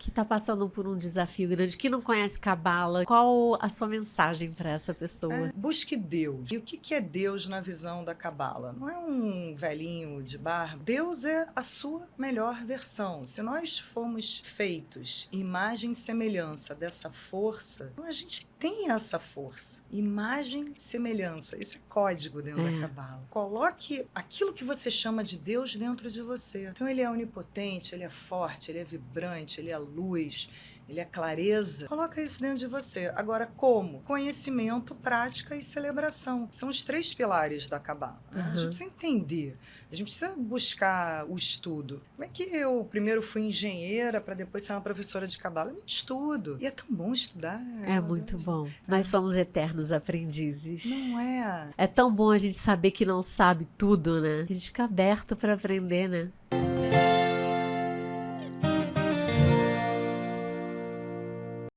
que está passando por um desafio grande, que não conhece Cabala, qual a sua mensagem para essa pessoa? Busque Deus. E o que é Deus na visão da Cabala? Não é um velhinho de barba. Deus é a sua melhor versão. Se nós fomos feitos imagem e semelhança dessa força, então a gente tem essa força. Imagem e semelhança. Isso é código dentro da Cabala. Coloque aquilo que você chama de Deus dentro de você. Então ele é onipotente, ele é forte, ele é vibrante, ele é luz, ele é clareza. Coloca isso dentro de você. Agora, como? Conhecimento, prática e celebração. São os 3 pilares da Cabala. Né? A gente precisa entender. A gente precisa buscar o estudo. Como é que eu primeiro fui engenheira para depois ser uma professora de Cabala? É muito estudo. E é tão bom estudar. É muito bom. Nós somos eternos aprendizes. Não é? É tão bom a gente saber que não sabe tudo, né? A gente fica aberto para aprender, né?